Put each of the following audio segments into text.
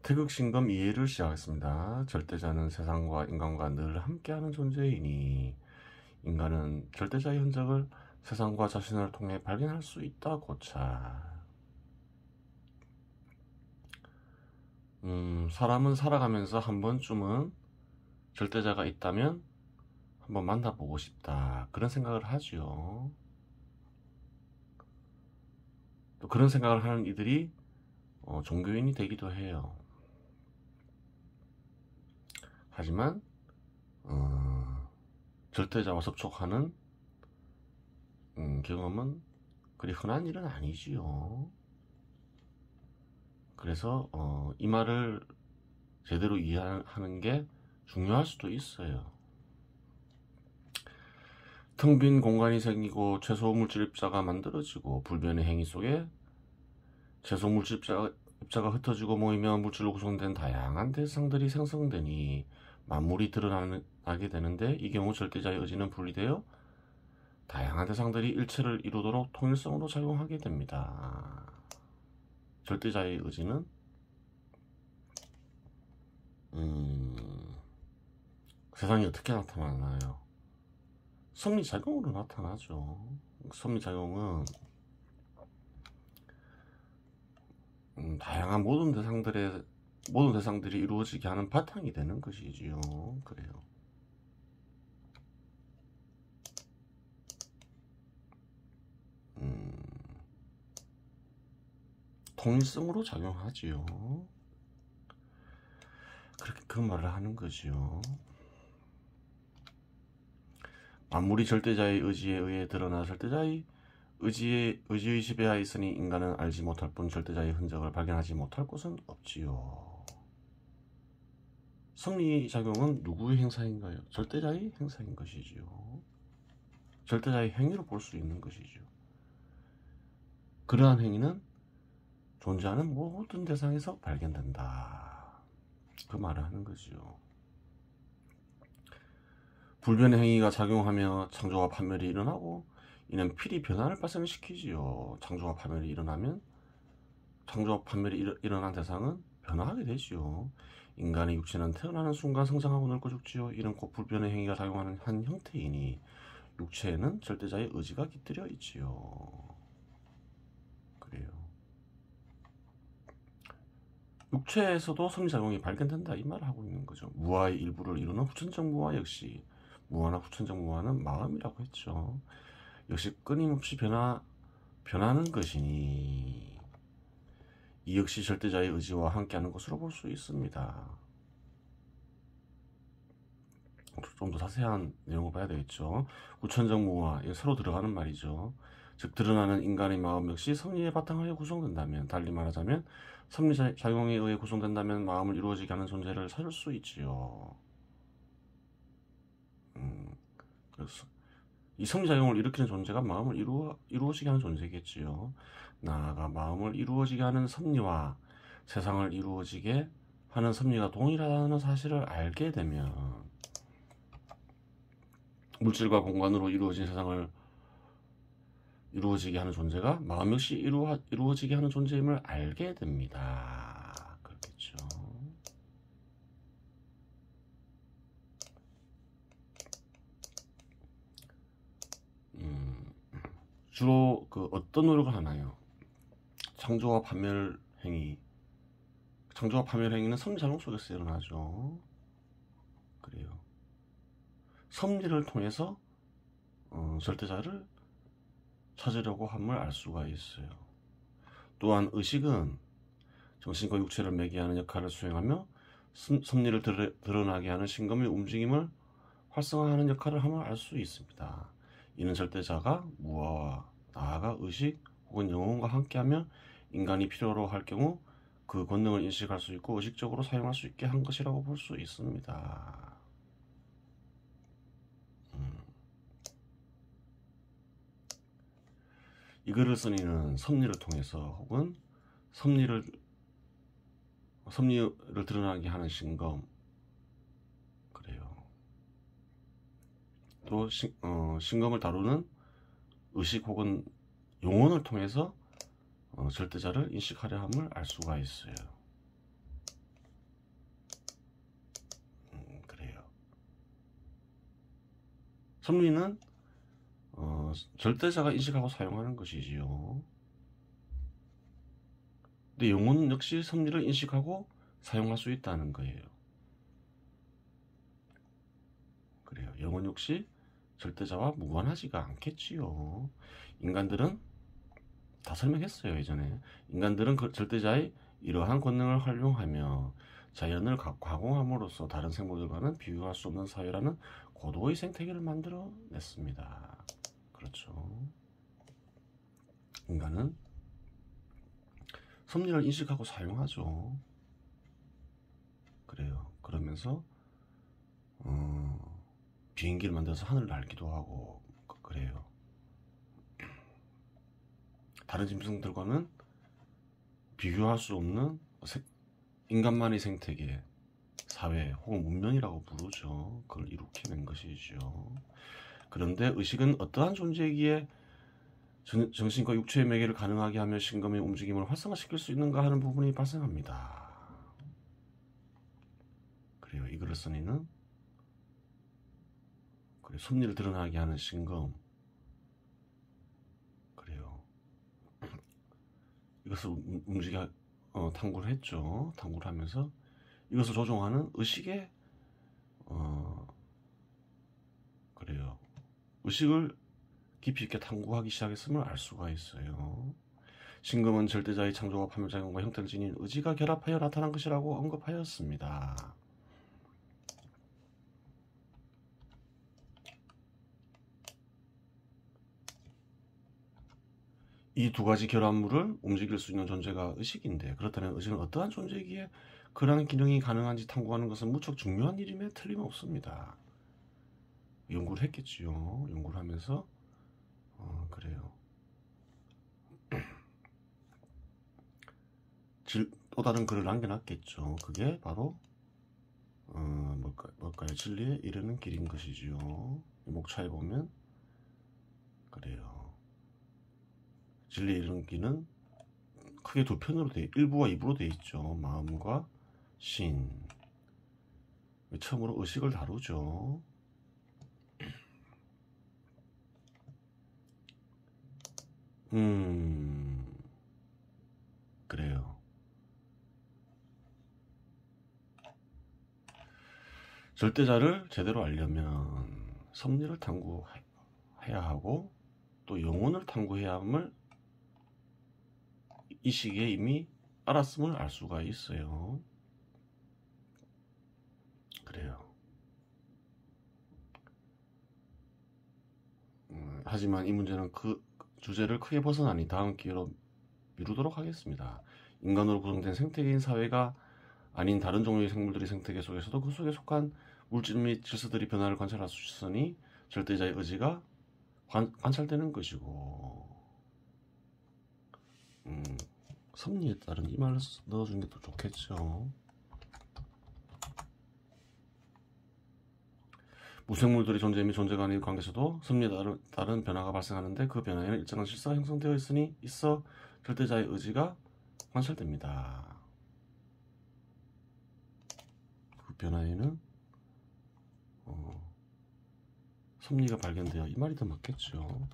태극신검 이해를 시작하겠습니다. 절대자는 세상과 인간과 늘 함께하는 존재이니 인간은 절대자의 흔적을 세상과 자신을 통해 발견할 수 있다고차. 사람은 살아가면서 한 번쯤은 절대자가 있다면 한번 만나보고 싶다, 그런 생각을 하지요. 또 그런 생각을 하는 이들이 종교인이 되기도 해요. 하지만 절대자와 접촉하는 경험은 그리 흔한 일은 아니지요. 그래서 이 말을 제대로 이해하는 게 중요할 수도 있어요. 텅 빈 공간이 생기고 최소 물질 입자가 만들어지고 불변의 행위 속에 최소 물질 입자가 흩어지고 모이며 물질로 구성된 다양한 대상들이 생성되니 만물이 드러나게 되는데, 이 경우 절대자의 의지는 분리되어 다양한 대상들이 일체를 이루도록 통일성으로 작용하게 됩니다. 절대자의 의지는 세상이 어떻게 나타나나요? 섭리작용으로 나타나죠. 섭리작용은 다양한 모든 대상들이 이루어지게 하는 바탕이 되는 것이지요. 그래요. 통일성으로 작용하지요. 그렇게 그 말을 하는 거지요. 만물이 절대자의 의지에 의해 드러나 절대자의 의지의 지배하에 있으니 인간은 알지 못할 뿐 절대자의 흔적을 발견하지 못할 곳은 없지요. 섭리작용은 누구의 행사인가요? 절대자의 행사인 것이지요. 절대자의 행위로 볼 수 있는 것이죠. 그러한 행위는 존재하는 모든 대상에서 발견된다, 그 말을 하는 거지요. 불변의 행위가 작용하며 창조와 파멸이 일어나고 이는 필히 변화를 발생시키지요. 창조와 파멸이 일어나면 창조와 파멸이 일어난 대상은 변화하게 되지요. 인간의 육체는 태어나는 순간 성장하고 늙고 죽지요. 이는 곧 불변의 행위가 작용하는 한 형태이니 육체에는 절대자의 의지가 깃들여 있지요. 그래요. 육체에서도 섭리작용이 발견된다, 이 말을 하고 있는 거죠. 무아의 일부를 이루는 후천적 무아 역시, 무아나 후천적 무아는 마음이라고 했죠. 역시 끊임없이 변하는 것이니 이 역시 절대자의 의지와 함께하는 것으로 볼 수 있습니다. 좀 더 자세한 내용을 봐야 되겠죠. 후천적 무아, 이게 서로 들어가는 말이죠. 즉 드러나는 인간의 마음 역시 섭리에 바탕하여 구성된다면, 달리 말하자면 섭리작용에 의해 구성된다면 마음을 이루어지게 하는 존재를 찾을 수 있지요. 그래서 이 섭리작용을 일으키는 존재가 마음을 이루어지게 하는 존재겠지요. 나아가 마음을 이루어지게 하는 섭리와 세상을 이루어지게 하는 섭리가 동일하다는 사실을 알게 되면 물질과 공간으로 이루어진 세상을 이루어지게 하는 존재가 마음 역시 이루어지게 하는 존재임을 알게 됩니다. 그렇겠죠. 주로 어떤 노력을 하나요? 창조와 파멸 행위는 섭리작용 속에서 일어나죠. 그래요. 섭리를 통해서 절대자를 찾으려고 함을 알 수가 있어요. 또한 의식은 정신과 육체를 매개하는 역할을 수행하며 섭리를 드러나게 하는 신검의 움직임을 활성화하는 역할을 함을 알 수 있습니다. 이는 절대자가 무아와 나아가 의식 혹은 영혼과 함께하며 인간이 필요로 할 경우 그 권능을 인식할 수 있고 의식적으로 사용할 수 있게 한 것이라고 볼 수 있습니다. 이 글을 쓴 이는 섭리를 통해서 혹은 섭리를 드러나게 하는 신검, 그래요. 또 신검을 다루는 의식 혹은 영혼을 통해서 절대자를 인식하려 함을 알 수가 있어요. 섭리는 절대자가 인식하고 사용하는 것이지요. 근데 영혼은 역시 섭리를 인식하고 사용할 수 있다는 거예요. 그래요. 영혼 역시 절대자와 무관하지가 않겠지요. 인간들은 다 설명했어요. 예전에 인간들은 그 절대자의 이러한 권능을 활용하며 자연을 가공함으로써 다른 생물들과는 비교할 수 없는 사회라는 고도의 생태계를 만들어냈습니다. 그렇죠. 인간은 섭리를 인식하고 사용하죠. 그래요. 그러면서 비행기를 만들어서 하늘을 날기도 하고 그래요. 다른 짐승들과는 비교할 수 없는 인간만의 생태계, 사회 혹은 문명이라고 부르죠. 그걸 이룩해 낸 것이죠. 그런데 의식은 어떠한 존재이기에 정신과 육체의 매개를 가능하게 하며 신검의 움직임을 활성화시킬 수 있는가 하는 부분이 발생합니다. 그래요. 이 글을 쓴 이는 그래요. 섭리를 드러나게 하는 신검, 그래요. 이것을 탐구를 했죠. 탐구를 하면서 이것을 조종하는 의식의 그래요. 의식을 깊이 있게 탐구하기 시작했음을 알 수가 있어요. 신금은 절대자의 창조와 파멸작용과 형태를 지닌 의지가 결합하여 나타난 것이라고 언급하였습니다. 이 두 가지 결합물을 움직일 수 있는 존재가 의식인데, 그렇다면 의식은 어떠한 존재이기에 그러한 기능이 가능한지 탐구하는 것은 무척 중요한 일임에 틀림없습니다. 연구를 했겠지요. 연구를 하면서 그래요. 또 다른 글을 남겨놨겠죠. 그게 바로 뭘까요? 진리에 이르는 길인 것이지요. 목차에 보면 그래요. 진리에 이르는 길은 크게 두 편으로 일부와 이부로 되어 있죠. 마음과 신. 처음으로 의식을 다루죠. 그래요. 절대자를 제대로 알려면 섭리를 탐구해야 하고 또 영혼을 탐구해야 함을 이 시기에 이미 알았음을 알 수가 있어요. 그래요. 하지만 이 문제는 그 주제를 크게 벗어나니 다음 기회로 미루도록 하겠습니다. 인간으로 구성된 생태계인 사회가 아닌 다른 종류의 생물들의 생태계 속에서도 그 속에 속한 물질 및 질서들이 변화를 관찰할 수 있으니 절대자의 의지가 관찰되는 것이고 섭리에 따른 이 말을 넣어주는 게 더 좋겠죠. 무생물들의 존재 및 존재가 아닌 관계에서도 섭리에 따른 변화가 발생하는데 그 변화에는 일정한 질서가 형성되어 있어 절대자의 의지가 관찰됩니다. 그 변화에는 섭리가 발견되어 이 말이 더 맞겠죠.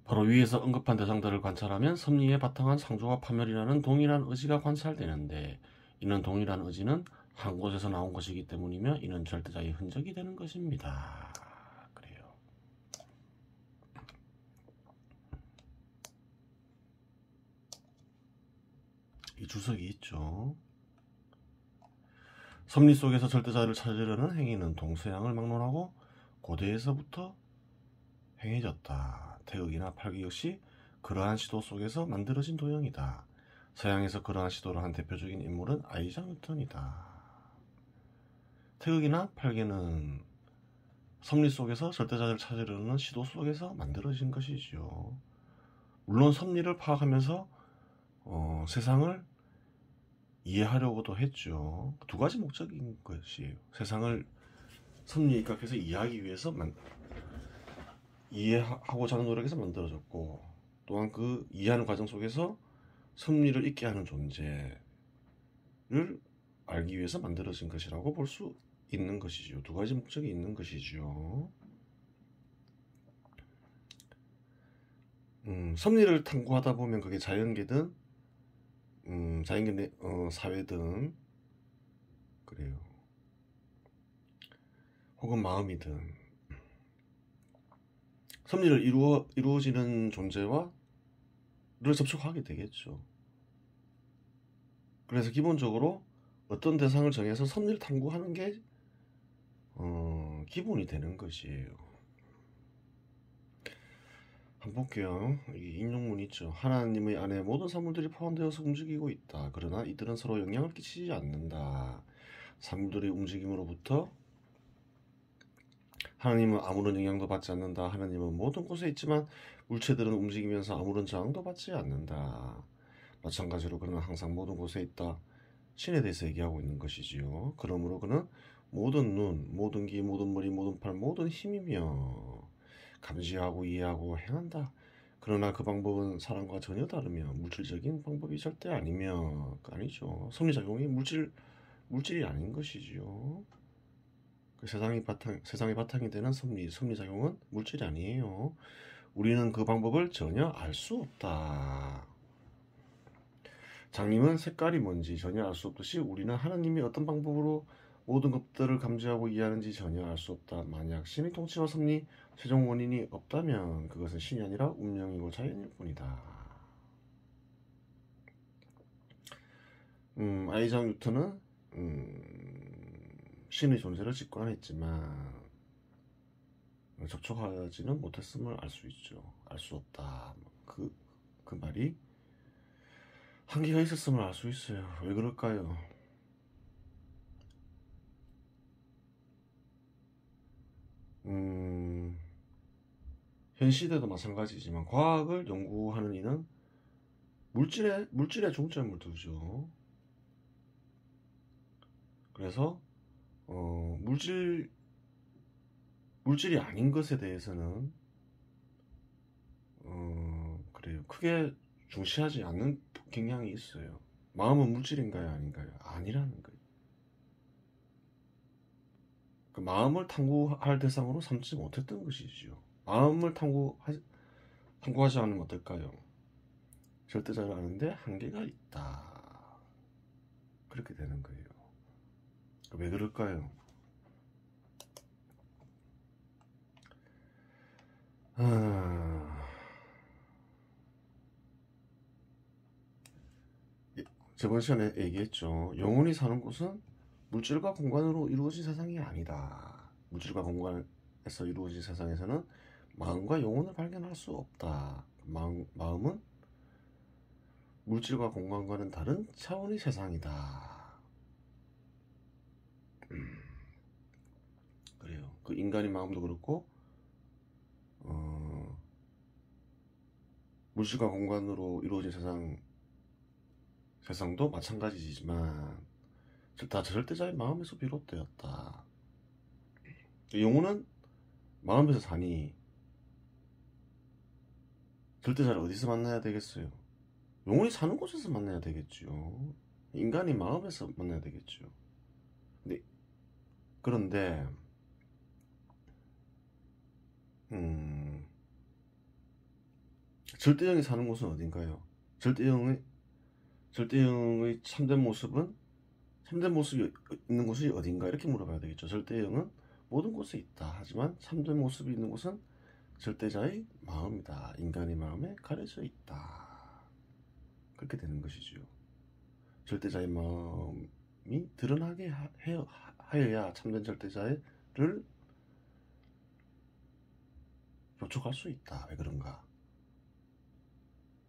바로 위에서 언급한 대상들을 관찰하면 섭리에 바탕한 상조와 파멸이라는 동일한 의지가 관찰되는데 이는 동일한 의지는 한 곳에서 나온 것이기 때문이며 이는 절대자의 흔적이 되는 것입니다. 그래요. 이 주석이 있죠. 섭리 속에서 절대자를 찾으려는 행위는 동서양을 막론하고 고대에서부터 행해졌다. 태극이나 팔기 역시 그러한 시도 속에서 만들어진 도형이다. 서양에서 그러한 시도를 한 대표적인 인물은 아이작 뉴턴이다. 태극이나 팔기는 섭리 속에서 절대자를 찾으려는 시도 속에서 만들어진 것이지요. 물론 섭리를 파악하면서 세상을 이해하려고도 했죠. 두 가지 목적인 것이에요. 세상을 섭리에 입각해서 이해하기 위해서 이해하고자 하는 노력에서 만들어졌고, 또한 그 이해하는 과정 속에서 섭리를 잊게 하는 존재를 알기 위해서 만들어진 것이라고 볼 수 있는 것이죠. 두 가지 목적이 있는 것이죠. 섭리를 탐구하다 보면 그게 자연계든 자연계 사회든 그래요. 혹은 마음이든 섭리를 이루어지는 존재와를 접촉하게 되겠죠. 그래서 기본적으로 어떤 대상을 정해서 섭리를 탐구하는 게 기본이 되는 것이에요. 한번 볼게요. 이 인용문 있죠. 하나님의 안에 모든 사물들이 포함되어서 움직이고 있다. 그러나 이들은 서로 영향을 끼치지 않는다. 사물들의 움직임으로부터 하나님은 아무런 영향도 받지 않는다. 하나님은 모든 곳에 있지만 물체들은 움직이면서 아무런 저항도 받지 않는다. 마찬가지로 그는 항상 모든 곳에 있다. 신에 대해서 얘기하고 있는 것이지요. 그러므로 그는 모든 눈, 모든 귀, 모든 머리, 모든 팔, 모든 힘이며 감지하고 이해하고 행한다. 그러나 그 방법은 사람과 전혀 다르며 물질적인 방법이 절대 아니죠. 섭리작용이 물질이 아닌 것이지요. 그 세상의 바탕이 되는 섭리작용은 물질이 아니에요. 우리는 그 방법을 전혀 알 수 없다. 장님은 색깔이 뭔지 전혀 알 수 없듯이 우리는 하나님이 어떤 방법으로 모든 것들을 감지하고 이해하는지 전혀 알 수 없다. 만약 신의 통치와 섭리 최종 원인이 없다면 그것은 신이 아니라 운명이고 자연일 뿐이다. 아이작 뉴턴은 신의 존재를 직관했지만 접촉하지는 못했음을 알 수 있죠. 알 수 없다. 그 말이 한계가 있었음을 알 수 있어요. 왜 그럴까요? 현 시대도 마찬가지지만 과학을 연구하는 이는 물질에 중점을 두죠. 그래서 물질이 아닌 것에 대해서는 그래요. 크게 중시하지 않는 경향이 있어요. 마음은 물질인가요, 아닌가요? 아니라는 거예요. 그 마음을 탐구할 대상으로 삼지 못했던 것이지요. 마음을 탐구하지 않으면 어떨까요? 절대자를 아는데 한계가 있다. 그렇게 되는 거예요. 왜 그럴까요? 저번 시간에 얘기했죠. 영혼이 사는 곳은 물질과 공간으로 이루어진 세상이 아니다. 물질과 공간에서 이루어진 세상에서는 마음과 영혼을 발견할 수 없다. 마음은 물질과 공간과는 다른 차원의 세상이다. 그래요. 그 인간의 마음도 그렇고 물질과 공간으로 이루어진 세상도 마찬가지지만 다 절대자의 마음에서 비롯되었다. 영혼은 마음에서 사니 절대자를 어디서 만나야 되겠어요? 영혼이 사는 곳에서 만나야 되겠죠. 인간이 마음에서 만나야 되겠죠. 그런데 절대형이 사는 곳은 어딘가요? 절대형의 참된 모습이 있는 곳이 어딘가 이렇게 물어봐야 되겠죠. 절대형은 모든 곳에 있다. 하지만 참된 모습이 있는 곳은 절대자의 마음이다. 인간의 마음에 가려져 있다. 그렇게 되는 것이죠. 절대자의 마음이 드러나게 하여야 참된 절대자를 접촉할 수 있다. 왜 그런가?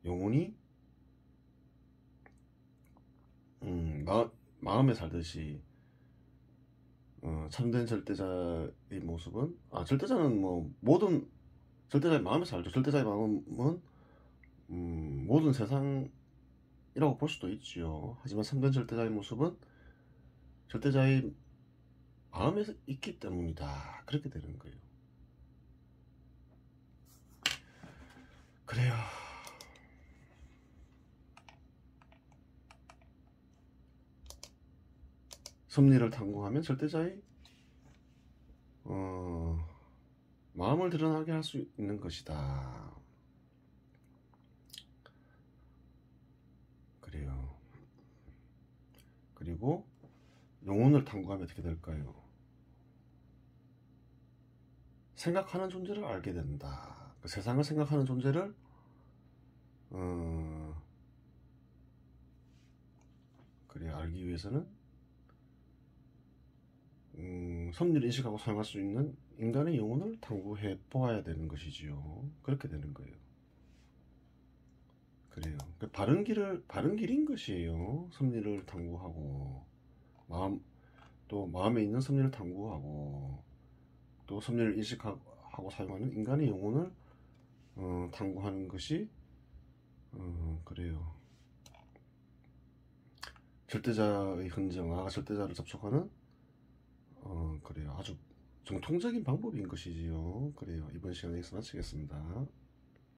영혼이 마음에 살듯이 참된 절대자의 모습은 절대자는 모든 절대자의 마음에 살죠. 절대자의 마음은 모든 세상이라고 볼 수도 있지요. 하지만 참된 절대자의 모습은 절대자의 마음에 있기 때문이다. 그렇게 되는 거예요. 그래요. 섭리를 탐구하면 절대자의 마음을 드러나게 할 수 있는 것이다. 그래요. 그리고 영혼을 탐구하면 어떻게 될까요? 생각하는 존재를 알게 된다. 그 세상을 생각하는 존재를 그래 알기 위해서는 섭리를 인식하고 사용할 수 있는 인간의 영혼을 탐구해 보아야 되는 것이지요. 그렇게 되는 거예요. 그래요. 바른 길인 것이에요. 섭리를 탐구하고 또 마음에 있는 섭리를 탐구하고 또 섭리를 인식하고 사용하는 인간의 영혼을 탐구하는 것이 그래요. 절대자의 흔적, 나아가 절대자를 접촉하는 그래요. 아주 정통적인 방법인 것이지요. 그래요. 이번 시간에 여기서 마치겠습니다.